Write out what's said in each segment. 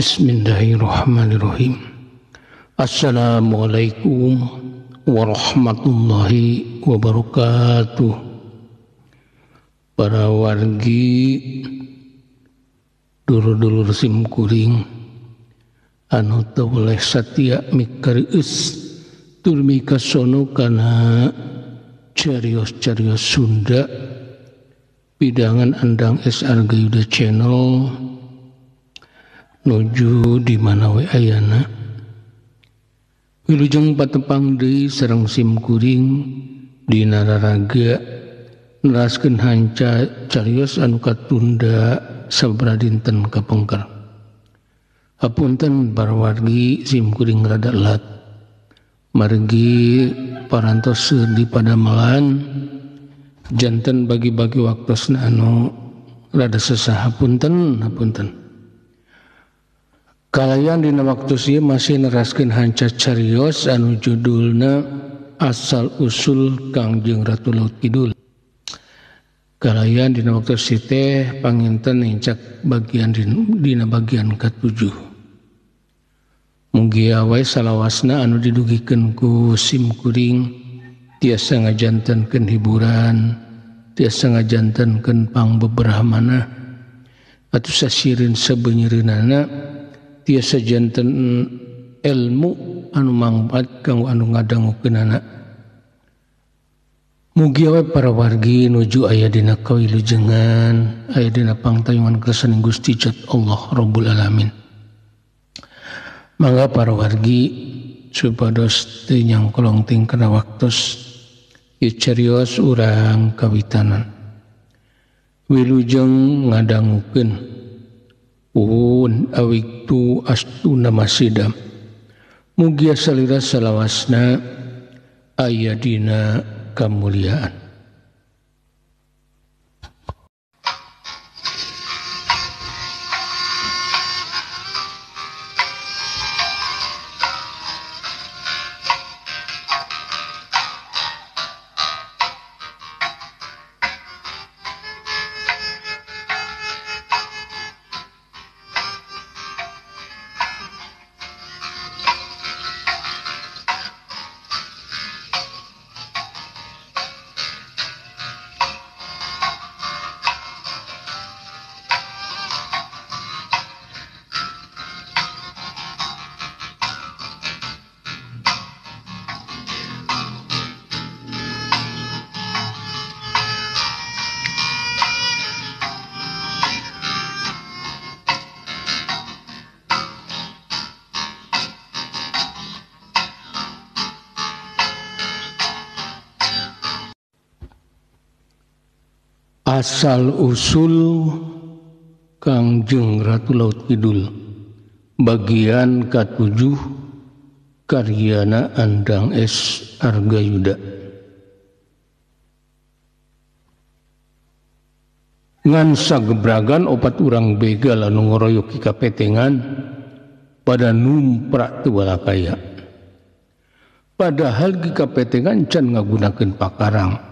Bismillahirrahmanirrahim. Assalamualaikum warahmatullahi wabarakatuh. Para wargi dulur-dulur simkuring anu teu boleh satia mikarius tur mikasono kana carios-carios Sunda pidangan andang SR Gayuda Channel nuju di mana we ayana wilujeng patepang deui sareng simkuring di nararaga neraskeun hanca carios anu katunda sabaraha dinten kapengker. Hapunten para wargi simkuring rada lat margi parantos di padamelan janten bagi-bagi waktosna anu rada sesah. Hapunten kalayan dina waktu ieu masih neraskeun hanca carios anu judulna Asal Usul Kangjeng Ratu Laut Kidul. Kalayan dina waktu ieu teh panginten incak bagian dina bagian ke-7. Mugi wae salawasna anu didugikeun ku simkuring tiasa ngajantenkeun hiburan, tiasa ngajantenkeun pangbeberhamana atuh sasieun sabeunyeunana tiasa janten ilmu anu mangpaat kanggo anu ngadangukeunana. Mugi wae para wargi nuju aya dina kawilujengan, aya dina pangtayungan kersaning Gusti Jat Allah Rabbul Alamin. Mangga para wargi supados teu nyangkolong ting kana waktos ieu carios urang kawitanan. Wilujeng ngadangukeun Uun awiktu astuna masidam. Mugia salira salawasna aya dina kamuliaan. Asal Usul Kangjeng Ratu Laut Kidul bagian ke-7 karyana Andang S. Argayuda. Ngan sagebragan opat urang begal anu ngoroyok kapetengan pada numprak teu walakaya. Padahal kapetengan can ngagunakeun pakarang.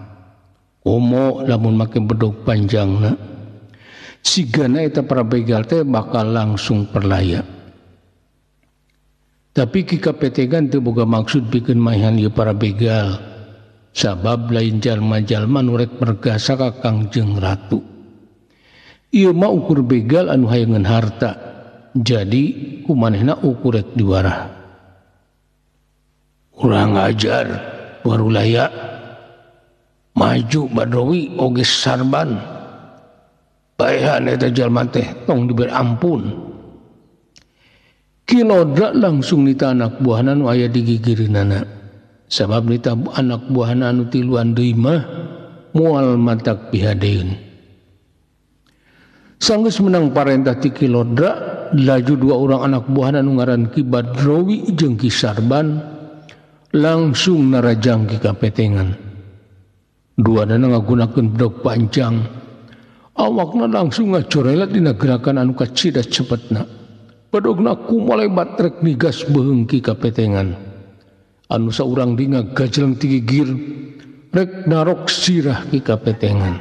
Omo lamun make bedog panjangna sigana eta para begal teh bakal langsung perlaya. Tapi ki kapetengan teu boga maksud pikeun maehan ieu para begal sabab lain jalma-jalma nu rek mergasa ka Kangjeng Ratu. Ieu mah ukur begal anu hayangeun harta. Jadi kumanehna ukur rek diwarah. Urang ajar warulaya maju Badrowi oge sarban baehan eta jalma teh tong diberi ampun. Kilodra langsung nita anak buahna nu aya di gigireunana sabab nita anak buahna anu tiluan deui mah moal matak pihadeun. Sanggeus menang parentah ti Kilodra laju dua orang anak buahna nu ngaran Ki Badrowi jeung Ki Sarban langsung narajang ki kapetengan. Duana ngagunakeun bedog panjang, awakna langsung ngacorelat dina gerakan anu kacida cepetna. Bedogna kumalebat rek nigas beungki kapetengan. Anu saurang di ngagajeleng ti gigir rek narok sirah ki kapetengan.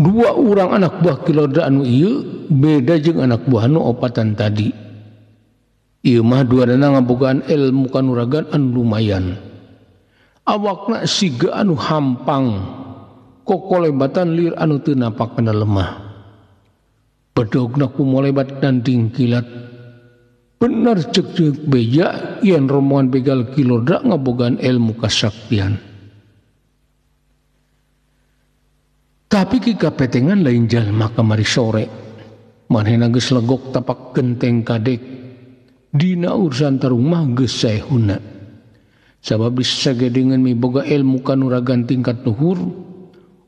dua orang anak buah Kilodra anu ieu beda jeung anak buah anu opatan tadi. Ieu mah duadana ngabogaan ilmu kanuragan anu lumayan. Awakna siga anu hampang, kokolebatan lir anu teu napakna lemah. Bedogna kumolebat dan tingkilat. Benar cek beja yen rombongan begal Kilodra ngabogaan ilmu kasaktian. Tapi ki kapetengan lain jalma kamari sore. Manehna geus legok tapak genteng kadek. Dina urusan tarumah geus saehuna. Sabab sagedengan miboga ilmu kanuragan tingkat luhur,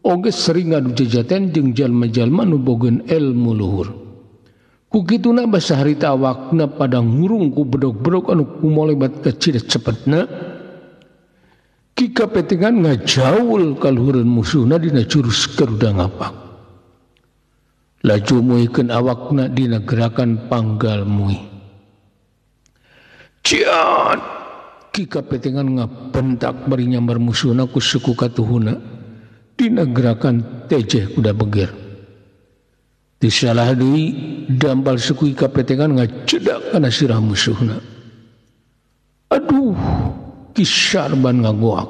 oge sering ngadu jajaten jeung jalma-jalma nu bogeun ilmu luhur. Ku kituna basa harita awakna pada ngurung ku bedog-bedog anu kumolebat kecidet cepetna. Ki kapetengan ngajaul kaluhureun musuhna dina jurus garuda ngapak. Laju muihkeun awakna dina gerakan panggal muih. Ciat! Ki kapetengan ngabentak bari nyambar musuhna ku suku katuhuna dina gerakan tejeh kuda beger. Disalah deui dambal suku kapetengan ngacedak kana sirah musuhna. Aduh! Kisarban ngagoak.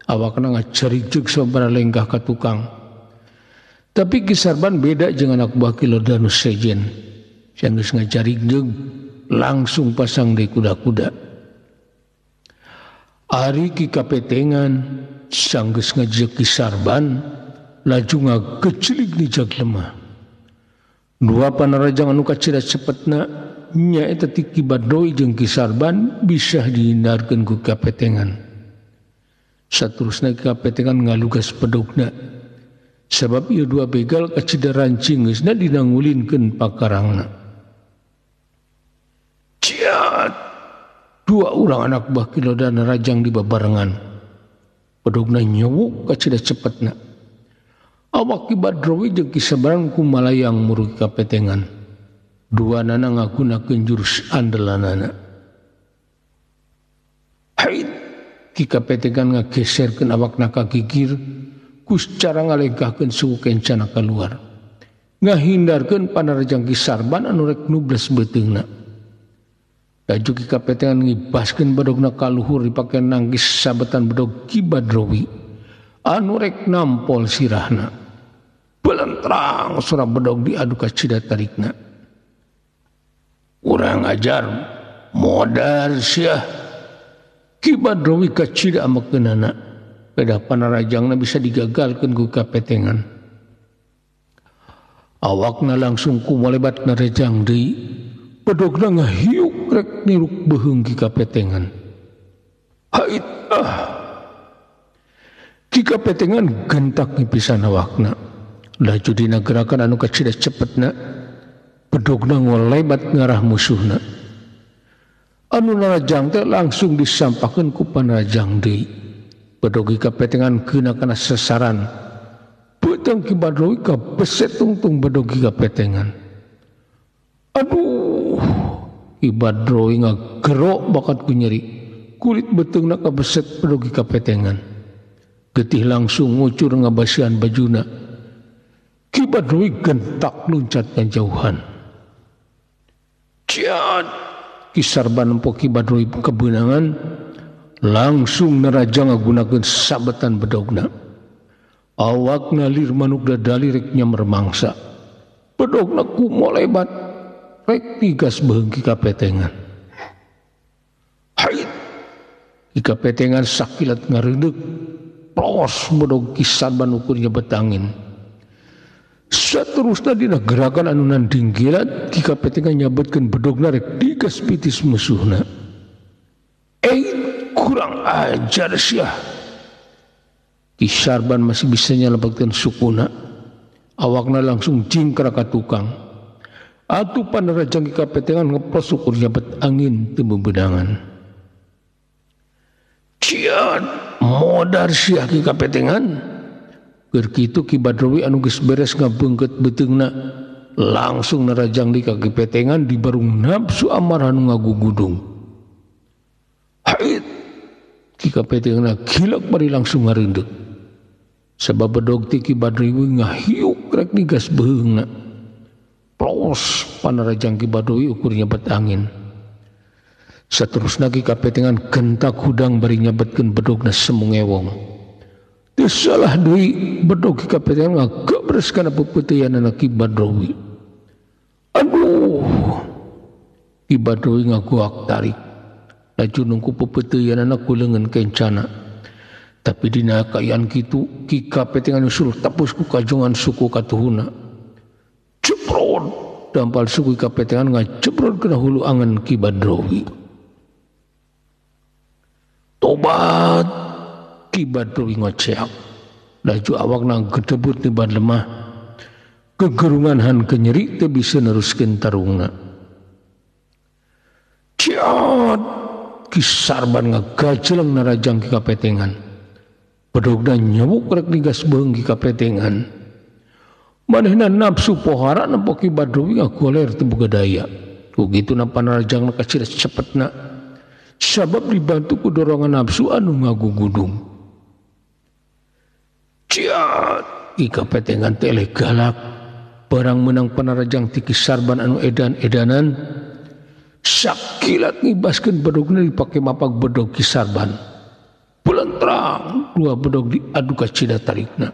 Awakna ngacarigjeg sabaraha lenggah ka tukang. Tapi Kisarban beda jeung anak buah Kilodra nu sejen. Yang geus ngacarigjeg langsung pasang deui kuda-kuda. Ari ki kapetengan sanggeus ngajeg Kisarban laju ngagecilig di jag lemah. Dua panarajang anu kacida cepetna nyaeta ti Ki Badroi jeung Kisarban bisa dihindarkeun ku kapetengan. Saterusna Ki kapetengan ngalugas pedogna. Sabab ieu dua begal kacida rancing geusna dina ngulinkeun pakarangna. Ciat! Dua urang anak buah Kilodra narajang di babarengan. Pedogna nyewuk kacida cepetna. Awak Ki Badroi jeung Kisarban kumalayang murugi kapetengan. Dua nana ngagunakeun jurus andalanana. Hait! Ki kapetengan ngageserkeun awakna ka gigir ku cara ngalengkahkeun suku kencana kaluar. Ngahindarkeun panarajang Kisarban anu rek nubles beuteungna. Laju Ki kapetengan ngibaskeun bedogna kaluhur dipake nanggis sabetan bedog Ki Badroi anu rek nampol sirahna. Belentrang surah bedog diadu kacida tarikna. Urang ajar modar syah. Ki Badroi kacida amakeunana. Kedah panarajangna bisa digagalkeun ku kapetengan. Awakna langsung kumolebat narejang deui. Pedogna ngahiuk rek niruk beheung Ki kapetengan. Hait Ki kapetengan gentak pisan awakna. Laju dina gerakan anu kacida cepetna. Pedogna ngolebat ngarah musuhna. Anu narajang teh langsung disampakeun ku panarajang deui. Pedog Ki kapetengan keuna kana sasaran. Beuteung Ki Badroi kabeset tungtung bedog Ki kapetengan. Aduh! Ki Badroi ngagerok bakat ku nyeri. Kulit beuteungna kabeset bedog Ki kapetengan. Getih langsung ngucur ngabasian bajuna. Ki Badroi gentak luncat kan jauhan. Ciat! Kisarban nempo Ki Badroi kebenangan langsung neraja ngagunakeun sabetan bedogna. Awakna lir manuk dadali rek nyamar mangsa. Bedogna kumolebat rek tigas beheung Ki kapetengan. Hait! Ki kapetengan sakilat ngareudeg plos bedog Kisarban ukurnya betangin. Saterusna dina gerakan anu nandinggilat Ki kapetengan nyabetkeun bedogna rek digas pitis musuhna. Kurang ajar syah. Kisarban masih bisa nyelebetkeun sukuna. Awakna langsung jingkrak ka tukang. Atuh panarajang Ki kapetengan ngeplos ukur nyabet angin teu bebedangan. Ciat modar syah Ki kapetengan. Keur kitu Ki Badroi anu geus beres ngabeungkeut beuteungna langsung narajang di ka kapetengan di barung nafsu amarah anu ngagugudung. Hait! Ki kapetengan gilak bari langsung ngareundeg. Sabab bedog ti Ki Badroi ngahiuk krek digas beheungna. Plos panarajang Ki Badowi ukur nyebet angin. Saterusna Ki Kapetengan gentak hudang bari nyebetkeun bedogna semungewong. Teu salah deui bedog Ki Kapetengan ngagabres kana pepeuteuyana Ki Badowi. Aduh, Ki Badowi ngaguak tarik. Laju nungku pepeuteuyana ku leungeun kencana. Tapi dina kaayaan kitu Ki Kapetengan usul tapus ku kajongan suku katuhuna. Ceprot dampal suku Ki Kapetengan ngaceprot kana hulu angan Ki Badowi. Tobat Ki Badowi ngoceak. Laju awakna gedebut di ban lemah. Kegerungan han kenyeri teu bisa neruskeun tarungna. Ciat Ki Sarban ngagajeleng narajang Ki Kapetengan. Bedogna nyebuk rek digas beung Ki Kapetengan. Manehna nafsu pohara nempo Ki Badowi ngagoler teu boga daya. Kugituna panarajangna kacida cepetna. Sabab dibantu ku dorongan nafsu anu ngagugudung. Ciat Ki Kapetengan teh eleh galak. Barang menang panarajang ti Ki Sarban anu edan-edanan. Sakilat ngibaskeun bedogna dipake mapag bedog Ki Sarban. Bulan terang dua bedog diadu kacida tarikna.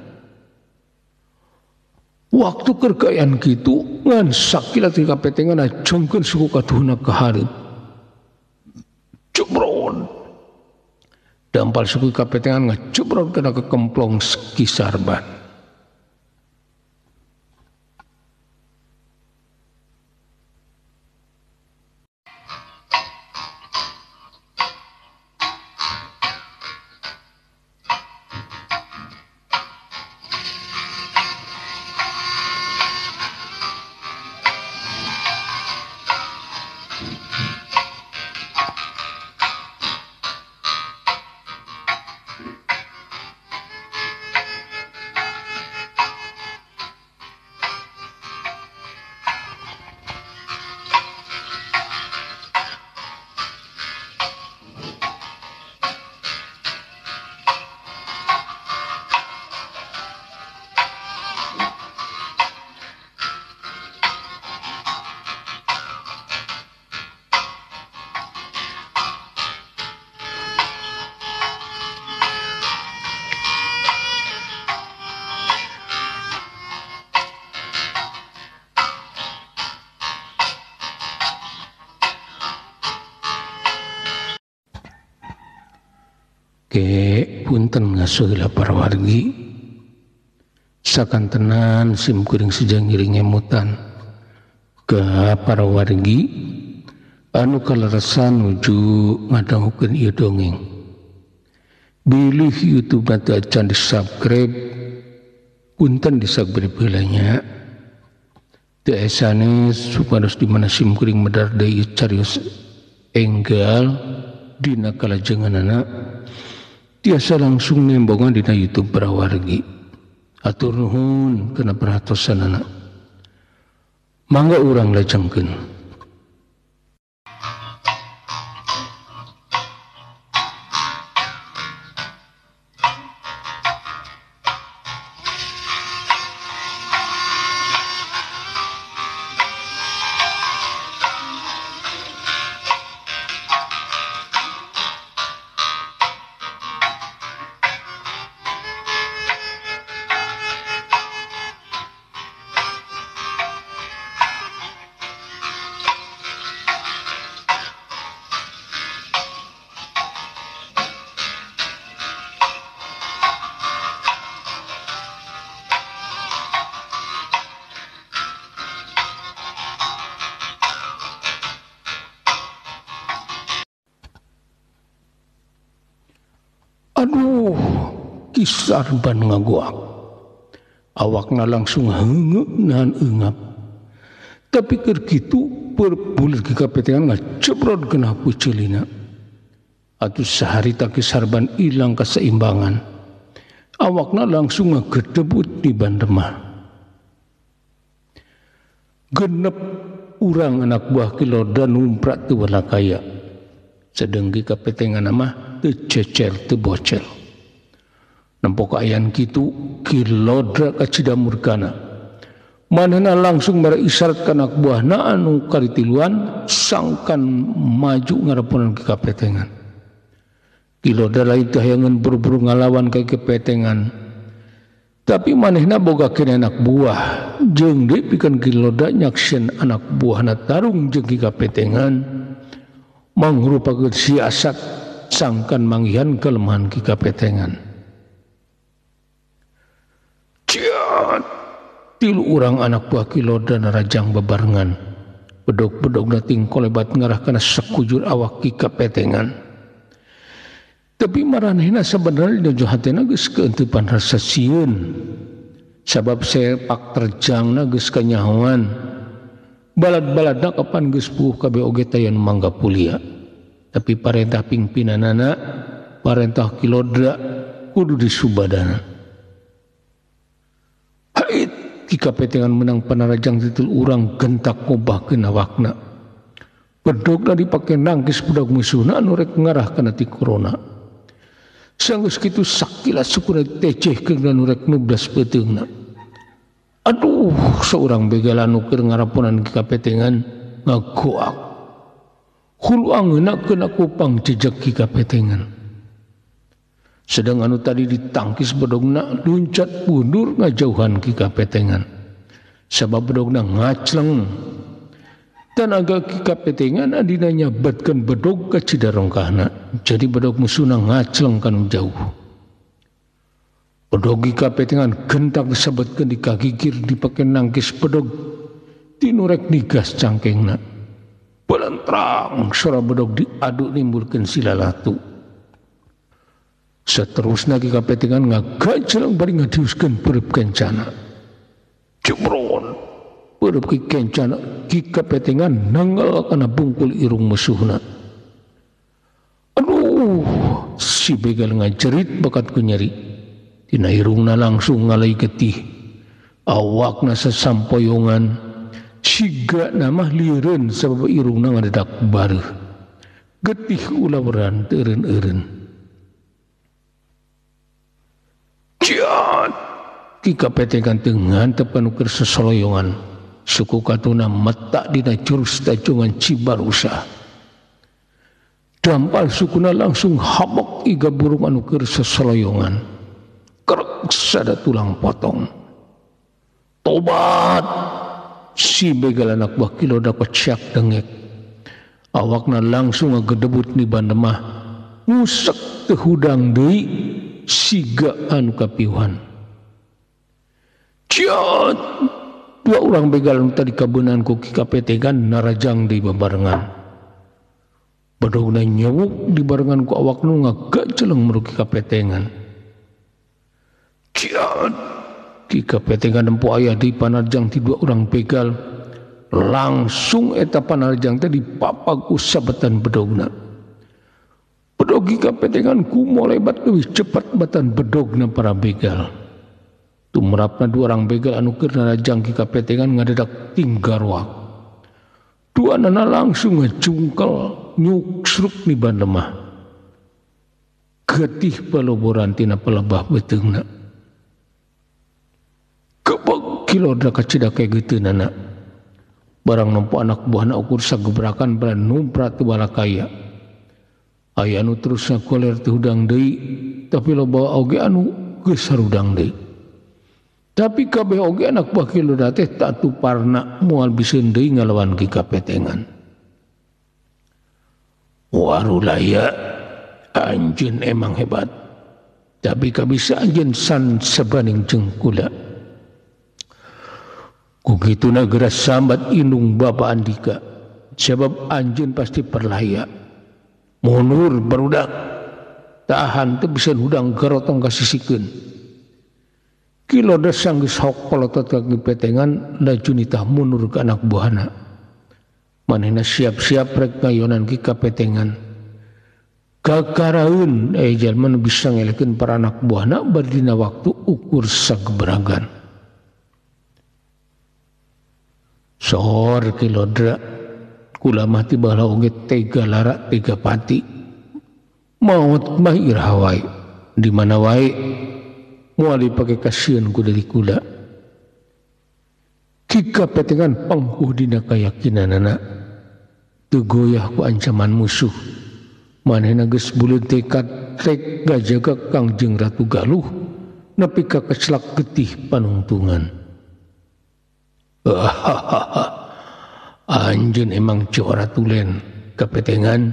Waktu kerkayaan kitu ngan sakilat Ki Kapetengan ajengkeun suku katuhuna ka hareup. Cebrod dampal suku Ki Kapetengan ngacebrod kana kekemplong Ki Sarban. Ke punten ngasuhila para wargi sakantenan sim kuring sejanggiring ngemutan ke para wargi anu kaleresan nuju ngadangukeun ieu dongeng. Bilih YouTube nanti acan di subscribe punten di subscribe heulanya teu esane supados di mana sim kuring medar deui carios enggal dina kalajenganana tiasa langsung nembongan dina YouTube Prawargi. Atur nuhun kana perhatosanana. Mangga urang lajengkeun. Aduh, Ki Sarban ngagoak. Awakna langsung heungeuh nahan eungap. Tapi keur kitu perbulir Ki Kapetengan ngacebrod genah puceulina. Atuh saharita Ki Sarban ilang kaseimbangan. Awakna langsung ngagedebut di bandemah. Genep urang anak buah Ki Lodra numprak teu walakaya. Sedeng Ki Kapetengan mah teu cecer teu bocel. Nampo kaayaan kitu Ki Lodra kacida murkana. manehna langsung isyarat ka anak buahna anu karitiluan sangkan maju ngarapunan ke kapetengan. Kiloda lain teh hayangeun buru-buru ngalawan ka kapetengan. Tapi manehna boga kene anak buah jeung deui pikeun Kiloda nyaksieun anak buahna tarung jeung ki kapetengan mangrupakeun siasat sangkan manggihan kelemahan ki kapetengan. Tilu urang anak buah Kiloda narajang bebarengan. Bedog-bedogna ting kolebat ngarah kana sakujur awak ki kapetengan. Tapi maranehna sebenarnya di hatena geus keuntupan rasa sieun. Sabab sepak terjangna geus kanyahoan. Balad-baladna kapan geus pueuh kabeh oge taya nu mangga pulia. Tapi parentah pingpinanana, parentah Kiloda kudu disubadana. Hait ki kapetengan menang panarajang titul urang gentak ngobahkeun awakna. Bedogna dipake nangkis budak musuhna anu rek ngarah kana ti corona. Sanggeus kitu sakilas sukuna tecehkeun anu rek nubdas peuteungna. Aduh, seorang begal anu keur ngarapunan ki kapetengan ngagoak. Hulu angeuna keuna kupang jejak ki kapetengan. Sedang anu tadi ditangkis bedogna luncat mundur ngajauhan ki kapetengan. Sabab bedogna ngacleng. Tenaga ki kapetengan adina nyabatkeun bedog ka cidarongkahna. Jadi bedog musuhna ngacleng kanu jauh. Bedog ki kapetengan gentak disebutkeun dikagigir dipake nangkis bedog tinurek nigas cangkengna. Belentrang suara bedog diadu nimbulkeun silalatu. Seterusna ki kapetengan ngagajlang bari ngadiuskeun pereup kencana. Jebron pereup ki kencana ki kapetengan nanggal kana bungkul irung musuhna. Aduh, si begal ngajerit bakat ku nyeri. Tina irungna langsung ngalai getih. Awakna sasampoyongan siga namah lieureun sabab irungna ngadedak bareuh. Getih ulah beran teu eureun-eureun. Ciat ki kapetengan teu ngantep anu keur sesoloyongan suku katuna metak dina jurus tajungan Cibarusa. Dampal sukuna langsung habok iga burung anu keur sesoloyongan. Kerek sada tulang potong. Tobat si begal anak buah Kiloda kociak dengek. Awakna langsung ngagedebut ni bandemah. Ngusek teu hudang deui siga anu kapiuhan. Ciat dua orang begal anu tadi kabeunaan ku ki kapetengan narajang di babarengan. Bedogna nyewuk di barengan ku awak nu ngagajeleng meruki kapetengan. Ciat ki kapetengan empu aya di panarjang ti dua orang begal langsung eta panarjang teh dipapag ku sabetan bedogna. Bedogi kapetengan kumo lebat lebih cepat batan bedogna para begal. Tumrapna dua orang begal anu keur narajang ki kapetengan ngadedak tinggarwak. Dua nana langsung ngejungkel nyuksruk ni bandemah. Getih paloboran tina pelebah beteungna. Kebeg Kiloda kacida kaya geuteunana. Barang nampu anak buahna ukur sagebrakan bala numprat teu balakaya. Aya anu terus ngakoler teu hudang deui, tapi loba oge anu geus sarudang deui. Tapi kabeh oge anak buah Kiloda teh tak tuparna moal biseun deui ngalawan ki kapetengan. Warulaya anjeun emang hebat. Tapi kabisa anjeun san sabanding jeung kula. Ku kituna geras sambat indung Bapa Andika. Sebab anjeun pasti perlaya. Mundur barudak tahan teu bisa hudang garotong kasisikeun. Kiloda sanggeus hok polotot ka kapetengan laju nitah mundur ke anak buahna. Manehna siap-siap rek ngayonan ki kapetengan. Kakaraeun jalma nu bisa ngelekeun para anak buahna bari dina waktu ukur sageberagan. Sohor Kiloda kula mah ti bala oge tega lara tega pati. Maut mah iraha wae. Di mana wae moal dipake kasieun ku dari kula. Kika petengan pangkuh dina keyakinanana teu goyah ku ancaman musuh. Manehna geus buleun tekad rek ngajaga Kangjeng Ratu Galuh nepi ka kecelak getih panungtungan. Anjeun emang cora tulen kapetengan.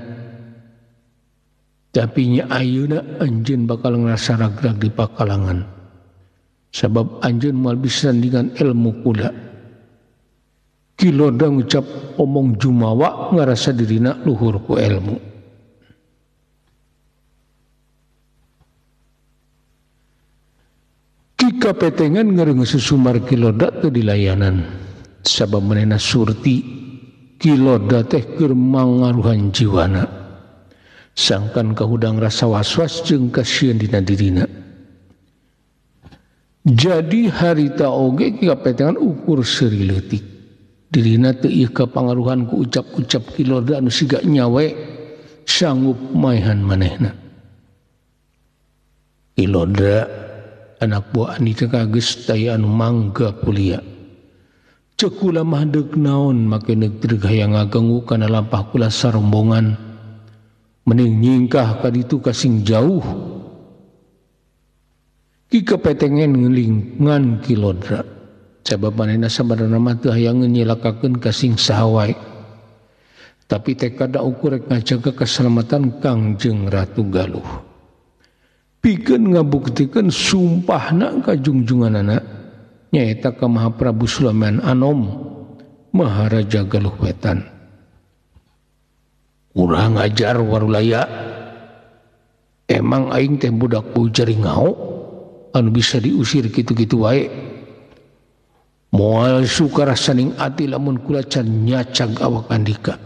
Tapi nya ayeuna anjeun bakal ngerasa ragrag di pakalangan. Sabab anjeun moal bisa dengan ilmu kula. Kiloda ngucap omong jumawa ngarasa dirina luhur ku ilmu. Ki kapetengan ngereung susumar Kiloda teu dilayanan. Sabab manehna surti Kiloda teh keur mangaruhan jiwana. Sangkan kahudang rasa was-was jeung kasieun dina dirina. Jadi harita oge kapetengan ukur seuri leutik. Dirina teu ieu kapangaruhan ku ucap-ucap Kiloda anu siga nyawe sanggup maehan manehna. Kiloda anak buah Andi teh kageus taya anu mangga kuliah. Ceuk kula mah deuk naon make neuk hayang ngaganggu kana lampah kula sarombongan. Mending nyingkah ka ditu kasing jauh. Ki kapetengan ngelingan Kiloda. Sabab manehna sabaraha mah teu hayang nyilakakeun kasing saha wae. Tapi tekad ukur rek ngajaga keselamatan Kangjeng Ratu Galuh. Pikeun ngabuktikeun sumpahna ka junjunganana nyaeta ka Mahaprabu Sulaiman Anom Maharaja Galuh Wetan. Urang ngajar warulaya. Emang aing teh budak bujari ngau anu bisa diusir kitu-kitu wae. Moal sukar saning ati lamun kula can nyacag awak Andika.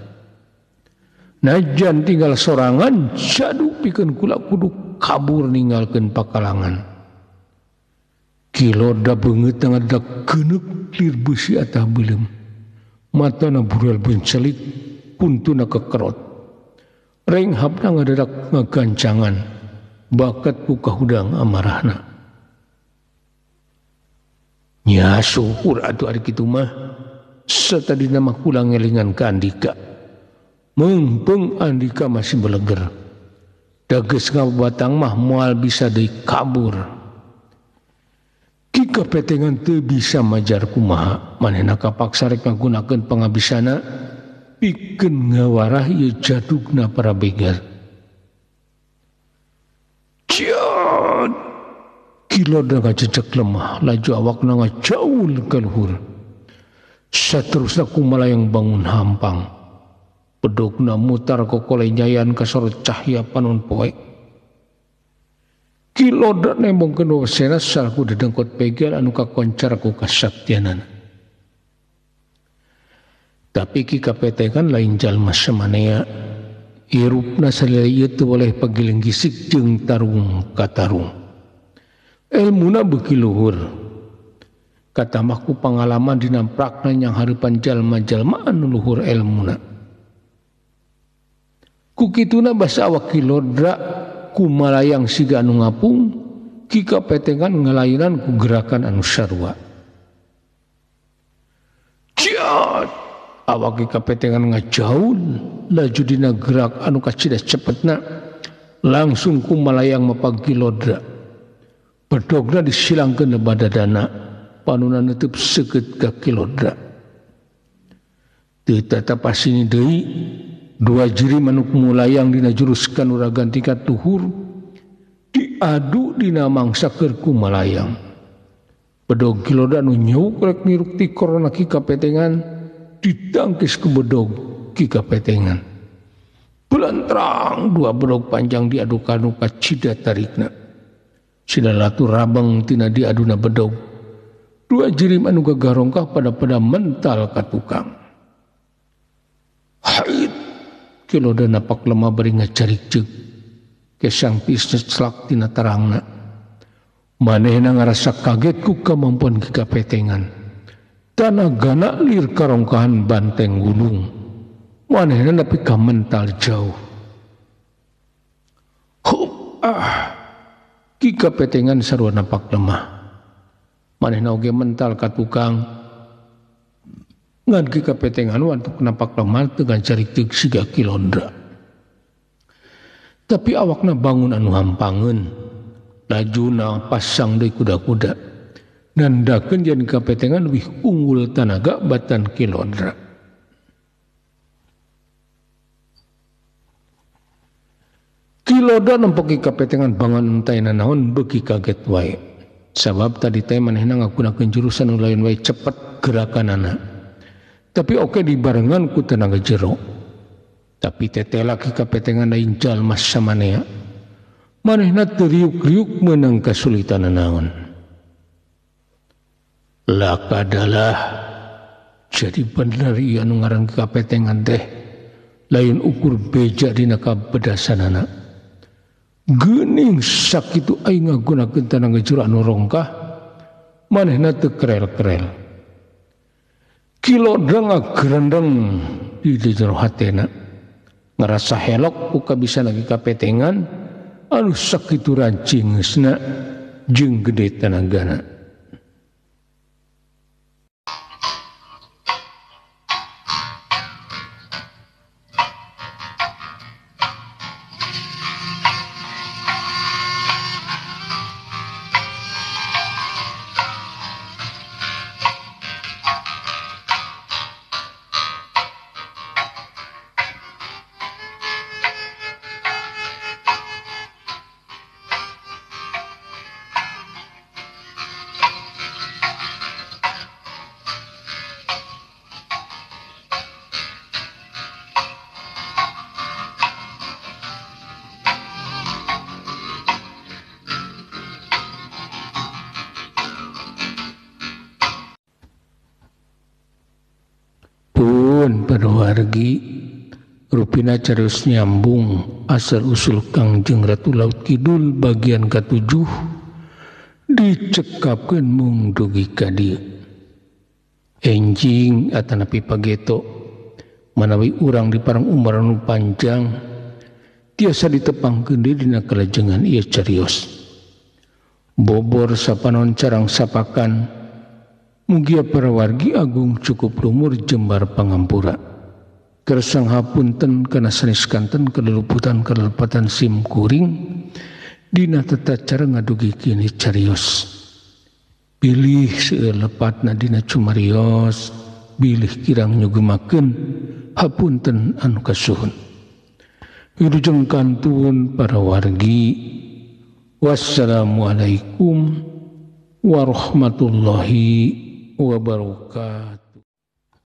Najan tinggal sorangan jadu pikeun kula kudu kabur ninggalkeun pakalangan. Kiloda beungeut ngadak geuneuk lir beusi atah beuleum. Matana burel bencelik, puntuna kekerot. Renghapna ngadadak ngagancangan, bakat ku kahudang amarahna. Nya syukur atuh ari kitu mah satadina mah kula ngelingan ka Andika. Mumpung Andika masih beleger. Dageus ngabatang mah moal bisa deui kabur. Ki kapetengan teu bisa majar kumaha, manehna kapaksa rek ngagunakeun pangabisana pikeun ngawarah ieu jadugna para begal. Ciat Kiloda ngajejek lemah, laju awakna ngajaul ka luhur. Saterusna kumalayang bangun hampang. Pedogna mutar kokole nyayan kasorot cahya panon poe. Kiloda nembongkeun wewesena sarku dedengkot begal anu kakoncar ku kasaktianan. Tapi ki kapetengan lain jalma samanea. Irupna salila ieu teu boleh pagiling gisik jeung tarung katarung. Elmuna beuki luhur. Katamah ku pangalaman dinamprakna yang hareupan jalma-jalma anu luhur elmuna. Ku kituna basa awak Kiloda kumalayang siga anu ngapung, ki kapetengan ngalainan ku gerakan anu sarua. Ciat awak kapetengan ngajaul laju dina gerak anu kacida cepetna langsung kumalayang mapag Kiloda. Bedogna disilangkeun badadana panuna neuteub seukeut ka Kiloda. Teu tatapasini deui dua jiri manuk mulayang dina jurus kanuragan tingkat luhur diadu dina mangsa keur kumalayang. Bedog Kiloda anu nyeuk rek niruk ti korona ki kapetengan ditangkis ke bedog ki kapetengan. Belantrang dua bedog panjang diadu-adu ka cida tarikna. Sidalatu rabang tina diaduna bedog. Dua jirim anu gagarongkah pada mental ka tukang. Haid Kiloda napak lemah bari ngacarikceuk kesang pisnes celak tina tarangna. Manehna ngarasa kaget ku kamampuan ki kapetengan. Tanagana lir karongkahan banteng gunung. Manehna nepi ka mental jauh. Ki kapetengan sarua napak lemah. Manehna oge mental ka tukang. ngan ki kapetengan untuk napak lemah dengan caritik 3 kilodra. Tapi awakna bangun anu hampangen, lajuna pasang deui kuda-kuda, nandakeun yen kapetengan lebih unggul tanaga batan kilodra. Kilodra nempoki kapetengan bangun entayna naon beuki kaget wae. Sabab tadi teh manehna ngagunakeun jurusan nu lain wae cepet gerakanana. Tapi oke dibarengan ku tenaga jero. Tapi teteh laki kapetengan lain jalma samanea. Manehna teriuk-riuk menang kesulitan naon. Lakadalah jadi bener ieu anu ngaran kapetengan teh lain ukur beja dina kabedasanana. Geuning sakitu aing ngagunakeun tenaga jero anu rongkah manehna teu kerel-kerel. Kilodra ngagerendeng di jero hatena. Ngerasa helok ku kabisa lagi kapetengan anu sakitu rancingeusna jeung gede tenagana. Pada wargi rupina carios nyambung asal usul Kangjeng Ratu Laut Kidul bagian ke-7 dicekapkeun mung dugi ka dieu. Enjing atanapi pageto manawi urang di parang umur anu panjang tiasa ditepangkeun deui dina kalajengan ieu carios. Bobor sapanon carang sapakan mugia para wargi agung cukup lumur jembar pangampura. Kersang hapunten kana sanes kanten keluluputan sim kuring dina tata cara ngadugi kini carios. Pilih seulepatna dina cumarios, bilih kirang nyugemakeun hapunten anu kasuhun. Wilujeng kantun para wargi. Wassalamualaikum warahmatullahi wabarakatuh.